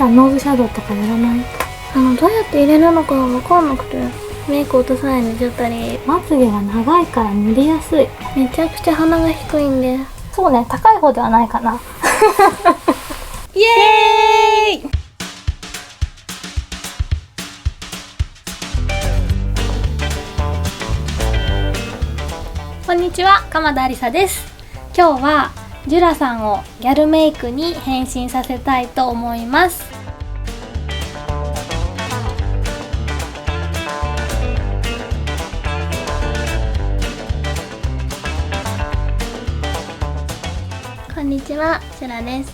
さ、ノーズシャドウとかやらない？どうやって入れるのかわかんなくて、メイク落とさないで寝ちゃったり。まつげが長いから塗りやすい。めちゃくちゃ鼻が低いんで。そうね、高い方ではないかな。イエーイ。こんにちは、鎌田有紗です。今日はジュラさんをギャルメイクに変身させたいと思います。こんにちは、ジュラです。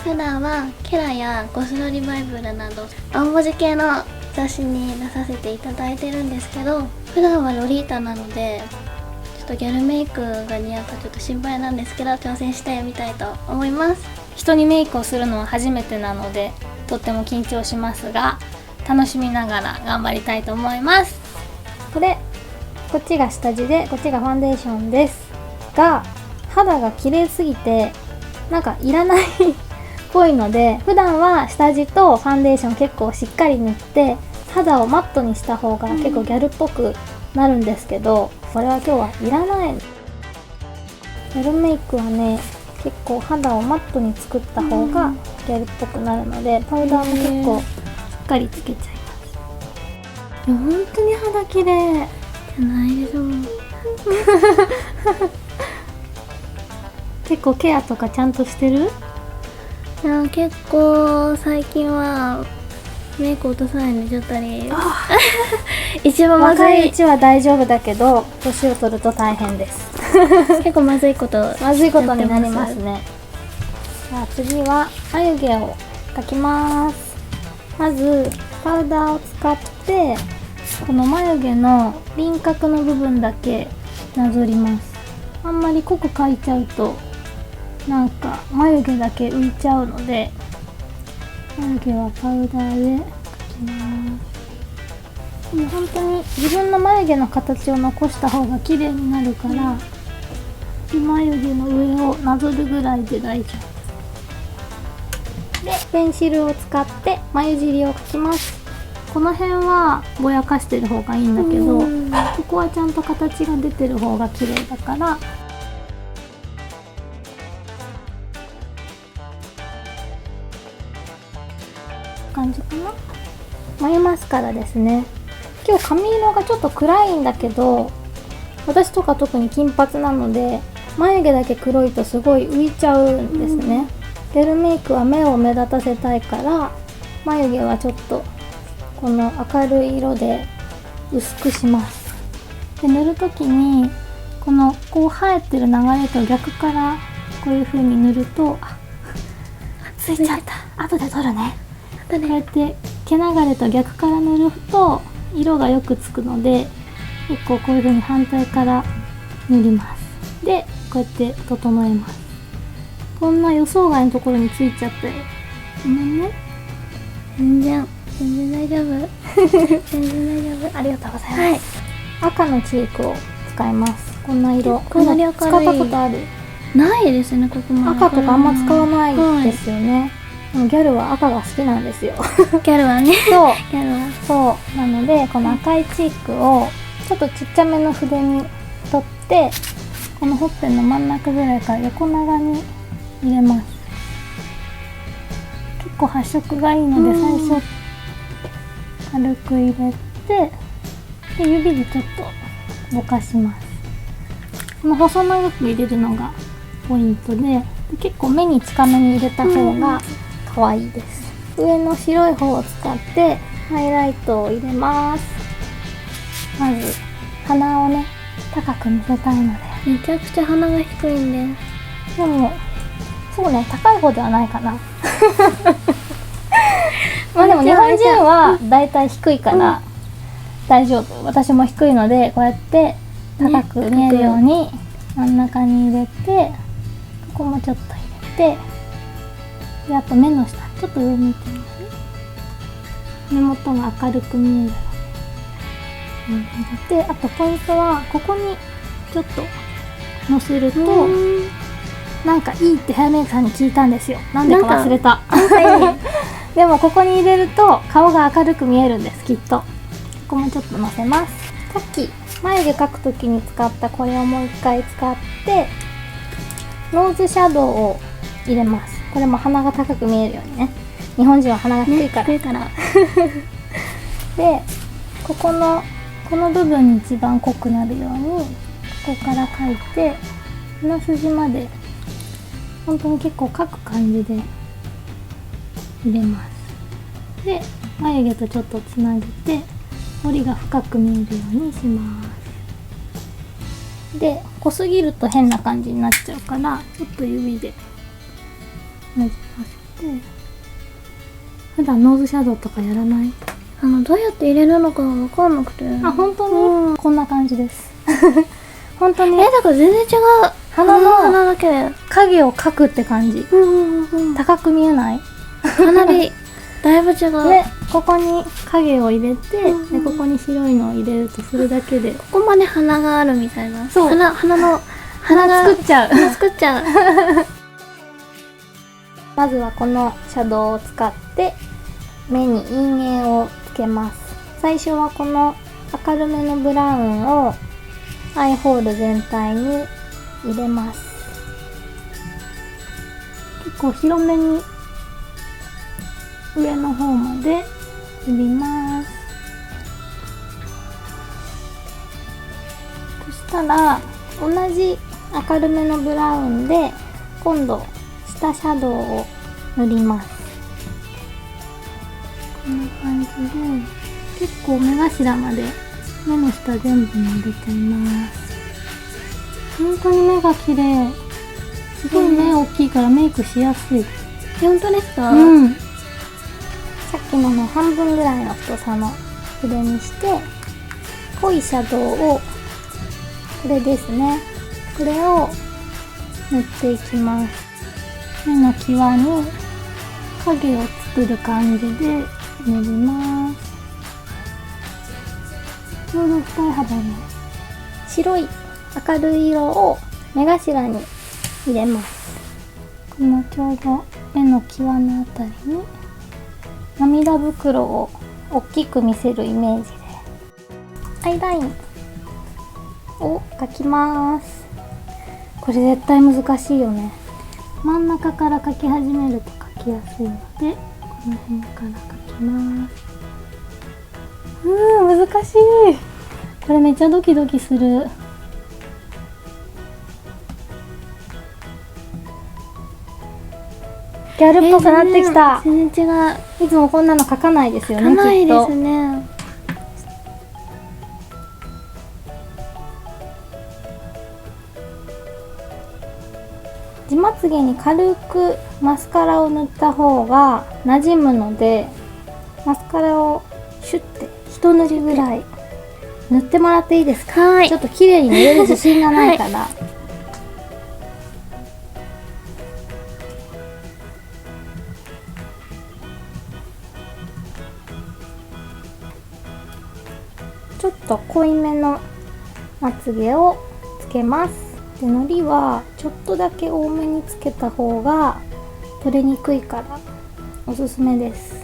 普段はケラやゴスロリバイブルなど青文字系の雑誌に出させていただいてるんですけど、普段はロリータなのでちょっとギャルメイクが似合うかちょっと心配なんですけど、挑戦してみたいと思います。人にメイクをするのは初めてなのでとっても緊張しますが、楽しみながら頑張りたいと思います。こっちが下地でこっちがファンデーションですが、肌が綺麗すぎてなんかいらないっぽいので、普段は下地とファンデーション結構しっかり塗って肌をマットにした方が結構ギャルっぽくなるんですけど、これは今日はいらない。ギャルメイクはね、結構肌をマットに作った方がギャルっぽくなるので、パウダーも結構しっかりつけちゃいます。いや、本当に肌綺麗じゃないでしょう。結構ケアとかちゃんとしてる？いや、結構最近はメイク落とさないで寝ちゃったり。一番まずい。若いうちは大丈夫だけど、年を取ると大変です。結構まずいことになりますね。さあ次は眉毛を描きます。まずパウダーを使ってこの眉毛の輪郭の部分だけなぞります。あんまり濃く描いちゃうとなんか眉毛だけ浮いちゃうので、眉毛はパウダーで描きます。もう本当に自分の眉毛の形を残した方が綺麗になるから、眉毛の上をなぞるぐらいで大丈夫で、ペンシルを使って眉尻を描きます。この辺はぼやかしてる方がいいんだけど、ここはちゃんと形が出てる方が綺麗だから、感じかな。眉マスカラですね。今日髪色がちょっと暗いんだけど、私とか特に金髪なので眉毛だけ黒いとすごい浮いちゃうんですね。ギャルメイクは目を目立たせたいから眉毛はちょっとこの明るい色で薄くします。で、塗るときにこのこう生えてる流れと逆からこういう風に塗ると、ついちゃった。後で取るね。こうやって毛流れと逆から塗ると色がよくつくので、結構こういう風に反対から塗ります。で、こうやって整えます。こんな予想外のところについちゃってごめんね。全然大丈夫。全然大丈夫。ありがとうございます。はい、赤のチークを使います。こんな色。かなり明るい。使ったことある？ないですね、ここまで。赤とかあんま使わないですよね。ギャルは赤が好きなんですよ。ギャルはね。そう。ギャルは。そう。なので、この赤いチークをちょっとちっちゃめの筆に取って、このほっぺの真ん中ぐらいから横長に入れます。結構発色がいいので、最初軽く入れて、で指でちょっとぼかします。この細長く入れるのがポイントで、結構目に近めに入れた方が可愛いです。上の白い方を使ってハイライトを入れます。まず鼻をね、高く見せたいので。めちゃくちゃ鼻が低いんで。でもそうね、高い方ではないかな。まあでも日本人はだいたい低いから大丈夫。私も低いので、こうやって高く見えるように真ん中に入れて、ここもちょっと入れて、で、あと目の下ちょっと上見てみます。目元が明るく見えるので入れて、あとポイントはここにちょっとのせるとなんかいいってヘアメイクさんに聞いたんですよ。なんでか忘れた。でもここに入れると顔が明るく見えるんです、きっと。ここもちょっとのせます。さっき眉毛描くときに使ったこれをもう一回使ってノーズシャドウを入れます。これも鼻が高く見えるようにね。日本人は鼻が低いから、低いからでこの部分に一番濃くなるようにここから描いて鼻筋まで本当に結構描く感じで入れます。で眉毛とちょっとつなげて彫りが深く見えるようにします。で濃すぎると変な感じになっちゃうからちょっと指でなじませて。普段ノーズシャドウとかやらない？どうやって入れるのかわかんなくて。あ、本当に、こんな感じです本当にだから全然違う。鼻だけで影を描くって感じ。高く見えない？かなりだいぶ違う。でここに影を入れて、でここに白いのを入れるとそれだけでここまで鼻があるみたいな。そう、鼻作っちゃう作っちゃうまずはこのシャドウを使って目に陰影をつけます。最初はこの明るめのブラウンをアイホール全体に入れます。結構広めに上の方まで塗ります。そしたら同じ明るめのブラウンで今度下シャドウを塗ります。こんな感じで結構目頭まで目の下全部塗れちゃいます。本当に目が綺麗。すごい目大きいからメイクしやすい。本当ですか？うん。さっきの半分ぐらいの太さの筆にして濃いシャドウをこれですね。これを塗っていきます。目の際に影を作る感じで塗ります。ちょうど二重肌の白い明るい色を目頭に入れます。このちょうど目の際のあたりに涙袋を大きく見せるイメージでアイラインを描きます。これ絶対難しいよね。真ん中から描き始めると描きやすいのでこの辺から描きます。難しい。これめっちゃドキドキする。ギャルっぽくなってきた。全然違う。いつもこんなの描かないですよね。描かないですね。地まつげに軽くマスカラを塗った方が馴染むのでマスカラをシュッて一塗りぐらい塗ってもらっていいですか？はい。ちょっと綺麗に塗れる自信がないから、はい、ちょっと濃いめのまつげをつけます。でのりはちょっとだけ多めにつけた方が取れにくいからおすすめです。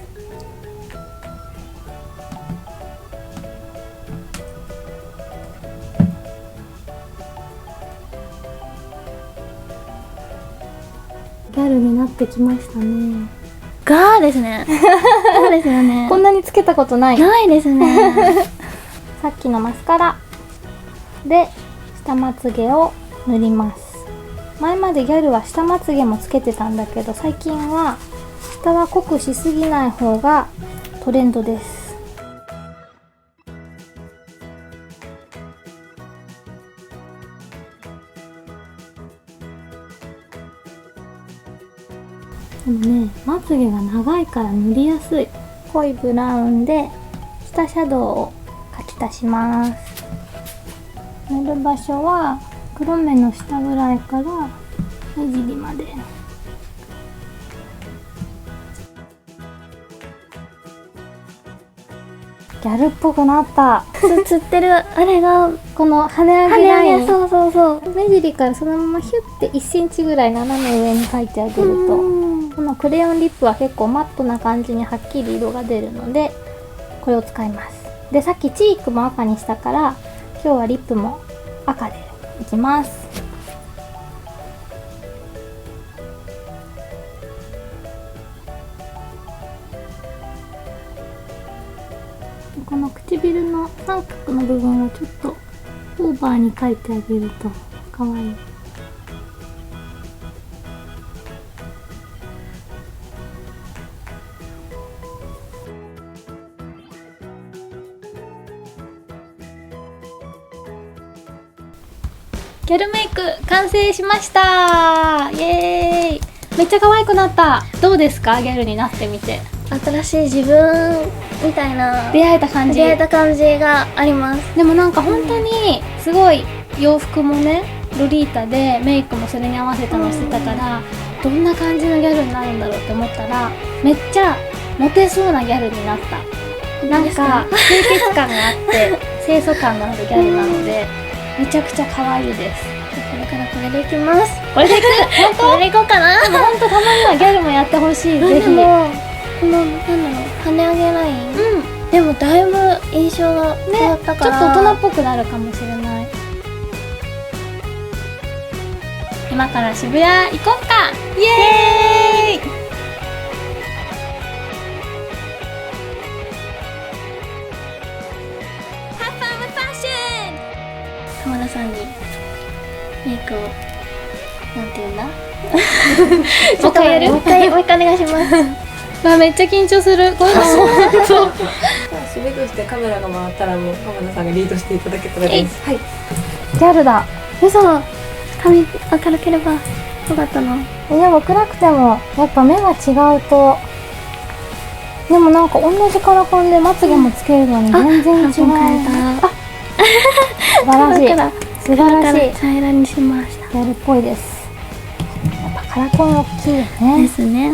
ギャルになってきましたね。ガーですね。そうですよね。こんなにつけたことない。ないですね。さっきのマスカラで下まつげを塗ります。前までギャルは下まつげもつけてたんだけど最近は下は濃くしすぎない方がトレンドです。でもね、まつげが長いから塗りやすい。濃いブラウンで下シャドウを描き足します。塗る場所は黒目の下ぐらいから目尻まで。ギャルっぽくなった。つってるあれがこの跳ね上げライン。そうそうそう。目尻からそのままヒュッて1センチぐらい斜め上に描いてあげるとこのクレヨンリップは結構マットな感じにはっきり色が出るのでこれを使います。でさっきチークも赤にしたから今日はリップも赤でいきます。この唇の三角の部分をちょっとオーバーに描いてあげるとかわいい。ギャルメイク完成しました。イエーイ。めっちゃ可愛くなった。どうですか、ギャルになってみて。新しい自分みたいな出会えた感じがあります。でもなんか本当にすごい洋服もねロリータでメイクもそれに合わせたのしてたから、どんな感じのギャルになるんだろうって思ったらめっちゃモテそうなギャルになった。なんか清潔感があって清楚感のあるギャルなのでめちゃくちゃ可愛いです。これからこれでいきます。これでいく本当これでいこうかな。でも本当たまにはギャルもやってほしい。ぜひ。このなんだろう、跳ね上げライン、でもだいぶ印象が変わったから、ちょっと大人っぽくなるかもしれない。今から渋谷行こっか。イエーイ。鎌田さんにメイクをなんていうんだもう一回やる？もう一回お願いしますあ、めっちゃ緊張する。こういうのそう締めとしてカメラが回ったらもう鎌田さんがリードしていただけたらです。はい。ギャルだ。嘘、髪明るければよかったの。でも暗くてもやっぱ目が違うと、でもなんか同じカラコンでまつげもつけるのに全然違う。あ、変えた。素晴らしい。素晴らしい。茶色にしました。ギャルっぽいです。やっぱカラコン大きいよね。ですね。